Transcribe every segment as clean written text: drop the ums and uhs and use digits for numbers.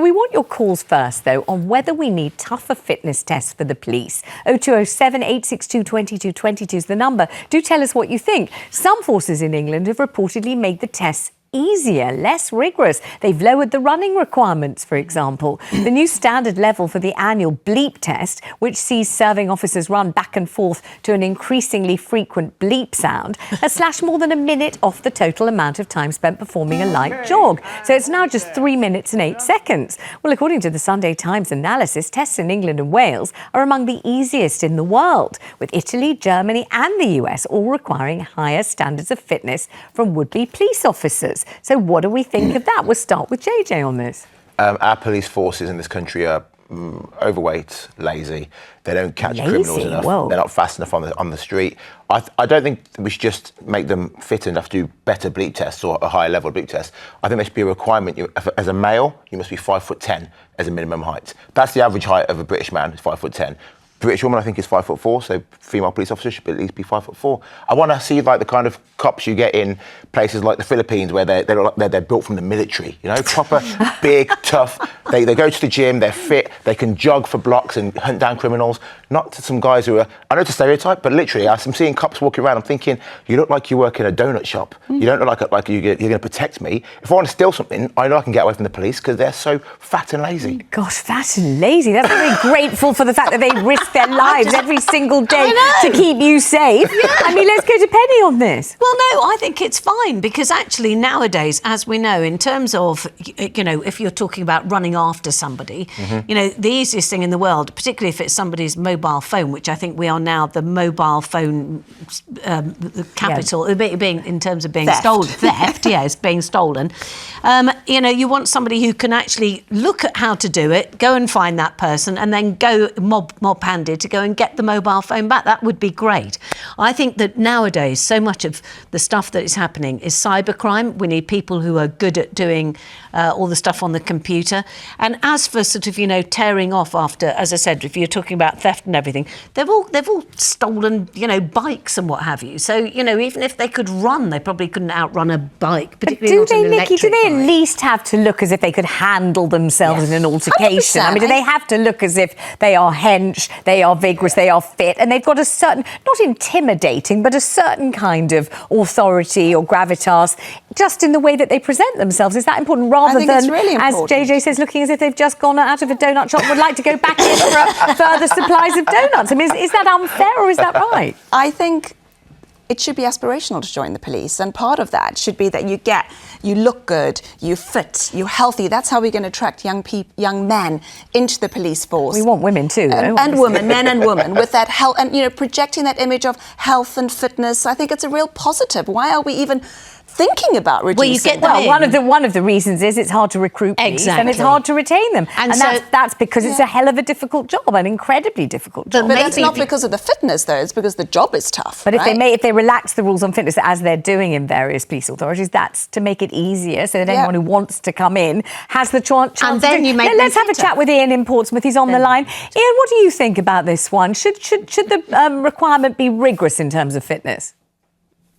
we want your calls first, though, on whether we need tougher fitness tests for the police. 0207 862 2222 is the number. Do tell us what you think. Some forces in England have reportedly made the tests easier, less rigorous. They've lowered the running requirements, for example. The new standard level for the annual bleep test, which sees serving officers run back and forth to an increasingly frequent bleep sound, has slashed more than a minute off the total amount of time spent performing a light jog. So it's now just 3 minutes and 8 seconds. Well, according to the Sunday Times analysis, tests in England and Wales are among the easiest in the world, with Italy, Germany and the US all requiring higher standards of fitness from would-be police officers. So what do we think of that? We'll start with JJ on this. Our police forces in this country are overweight, lazy. They don't catch criminals enough. Whoa. They're not fast enough on the street. I don't think we should just make them fit enough to do better bleep tests or a higher level bleep test. I think there should be a requirement. As a male, you must be 5'10" as a minimum height. That's the average height of a British man, is 5'10". British woman, I think, is 5'4", so female police officers should at least be 5'4". I want to see like the kind of cops you get in places like the Philippines, where they're built from the military. You know, proper, big, tough. They go to the gym, they're fit, they can jog for blocks and hunt down criminals. Not to some guys who are, I know it's a stereotype, but literally, as I'm seeing cops walking around, I'm thinking, you look like you work in a donut shop. You don't look like you're going to protect me. If I want to steal something, I know I can get away from the police because they're so fat and lazy. Gosh, fat and lazy. That's very grateful for the fact that they risk their lives every single day to keep you safe. Yeah. I mean, let's go to Penny on this. Well, no, I think it's fine because actually nowadays, as we know, in terms of, you know, if you're talking about running after somebody, you know, the easiest thing in the world, particularly if it's somebody's mobile phone, which I think we are now the mobile phone capital, being in terms of being stolen, theft, yes, being stolen. You know, you want somebody who can actually look at how to do it, go and find that person, and then go mob-handed to go and get the mobile phone back. That would be great. I think that nowadays, so much of the stuff that is happening is cybercrime. We need people who are good at doing all the stuff on the computer. And as for sort of, you know, tearing off after, as I said, if you're talking about theft and everything, they've all stolen, you know, bikes and what have you. So, you know, even if they could run, they probably couldn't outrun a bike. But do they, Nicky, do they at least have to look as if they could handle themselves in an altercation? 100%. I mean, do they have to look as if they are hench, they are vigorous, they are fit, and they've got a certain, not intimidating, but a certain kind of authority or gravitas just in the way that they present themselves? Is that important rather than, really important, as JJ says, looking as if they've just gone out of a donut shop and would like to go back in for further supplies of donuts? I mean, is that unfair or is that right? I think it should be aspirational to join the police, and part of that should be that you look good, you fit, you're healthy. That's how we're going to attract young men into the police force. We want women too, though. And women, men and women, with that health, and, you know, projecting that image of health and fitness. I think it's a real positive. Why are we even thinking about reducing? One of the reasons is it's hard to recruit police and it's hard to retain them, and so, that's because it's a hell of a difficult job, an incredibly difficult job. But that's not because of the fitness, though. It's because the job is tough. But if they relax the rules on fitness, as they're doing in various police authorities, that's to make it easier so that anyone who wants to come in has the chance. And then you make let's have a chat with Ian in Portsmouth. He's on the line. Ian, what do you think about this one? Should the requirement be rigorous in terms of fitness?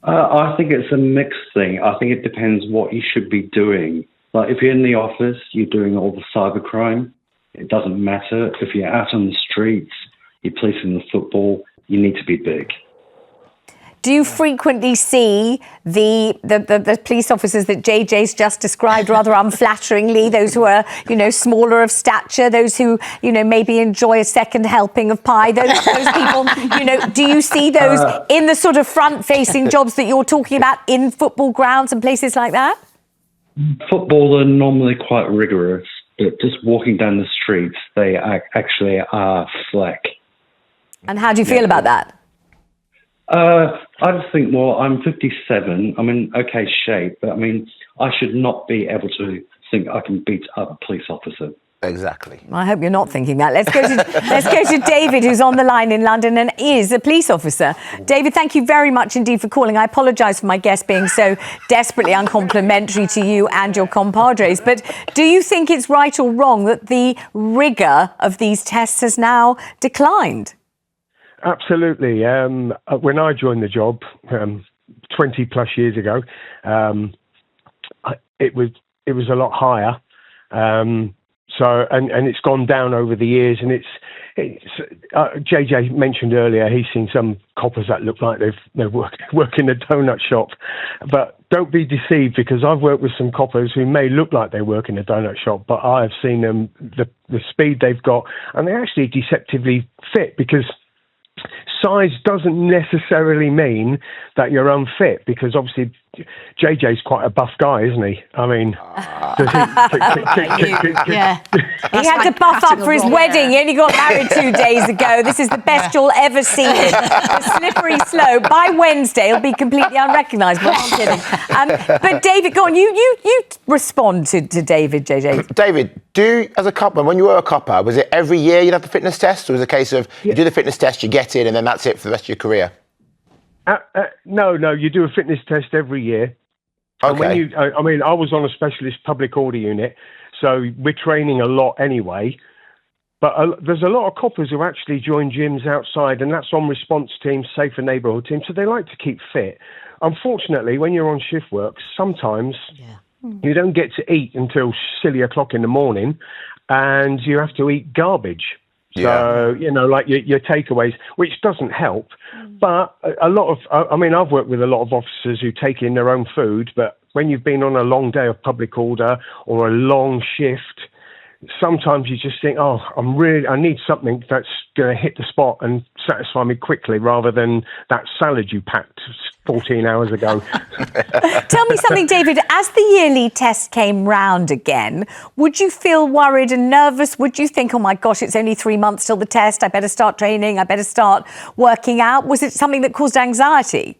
I think it's a mixed thing. I think it depends what you should be doing. Like if you're in the office, you're doing all the cybercrime. It doesn't matter. If you're out on the streets, you're policing the football, you need to be big. Do you frequently see the police officers that JJ's just described rather unflatteringly, those who are, you know, smaller of stature, those who, you know, maybe enjoy a second helping of pie, those people, you know, do you see those in the sort of front-facing jobs that you're talking about in football grounds and places like that? Football are normally quite rigorous, but just walking down the streets, they actually are slack. And how do you feel about that? I just think, well, I'm 57. I'm in okay shape, but I mean, I should not be able to think I can beat up a police officer. Exactly. I hope you're not thinking that. Let's go to David, who's on the line in London and is a police officer. David, thank you very much indeed for calling. I apologise for my guest being so desperately uncomplimentary to you and your compadres. But do you think it's right or wrong that the rigour of these tests has now declined? Absolutely. When I joined the job 20 plus years ago, it was a lot higher. So, and it's gone down over the years, and it's JJ mentioned earlier he's seen some coppers that look like they work in a donut shop, but don't be deceived, because I've worked with some coppers who may look like they work in a donut shop, but I have seen them, the speed they've got, and they're actually deceptively fit, because size doesn't necessarily mean that you're unfit, because obviously JJ's quite a buff guy, isn't he? I mean, he had to buff up for his wedding. He only got married 2 days ago. This is the best you'll ever see him. The slippery slope. By Wednesday, he'll be completely unrecognisable. I'm kidding. But David, go on. You respond to David, JJ. David, as a copper, when you were a copper, was it every year you'd have the fitness test, or was it a case of you do the fitness test, you get in, and then that's it for the rest of your career? No, you do a fitness test every year. Okay. And I was on a specialist public order unit, so we're training a lot anyway. But there's a lot of coppers who actually join gyms outside, and that's on response teams, safer neighbourhood teams, so they like to keep fit. Unfortunately, when you're on shift work, sometimes you don't get to eat until silly o'clock in the morning, and you have to eat garbage. So, like your takeaways, which doesn't help. But a lot of, I've worked with a lot of officers who take in their own food, but when you've been on a long day of public order or a long shift, sometimes you just think, I need something that's going to hit the spot and satisfy me quickly, rather than that salad you packed 14 hours ago. Tell me something, David. As the yearly test came round again, would you feel worried and nervous? Would you think, oh my gosh, it's only 3 months till the test, I better start training, I better start working out? Was it something that caused anxiety?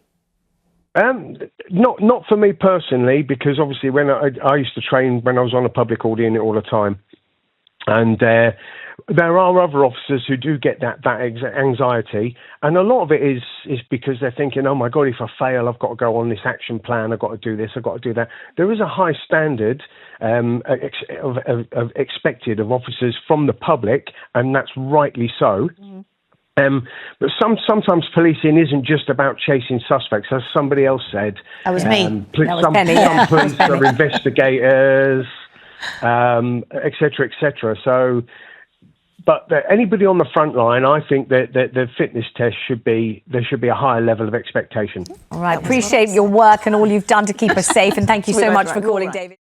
Not for me personally, because obviously when I used to train when I was on a public order unit all the time, and there are other officers who do get that anxiety, and a lot of it is because they're thinking, oh my God, if I fail, I've got to go on this action plan, I've got to do this, I've got to do that. There is a high standard expected of officers from the public, and that's rightly so. But sometimes policing isn't just about chasing suspects, as somebody else said. That was me. Some police are investigators, etc., etc. So, but anybody on the front line, I think that the fitness test there should be a higher level of expectation. All right, appreciate your work and all you've done to keep us safe, and thank you so much for calling, David.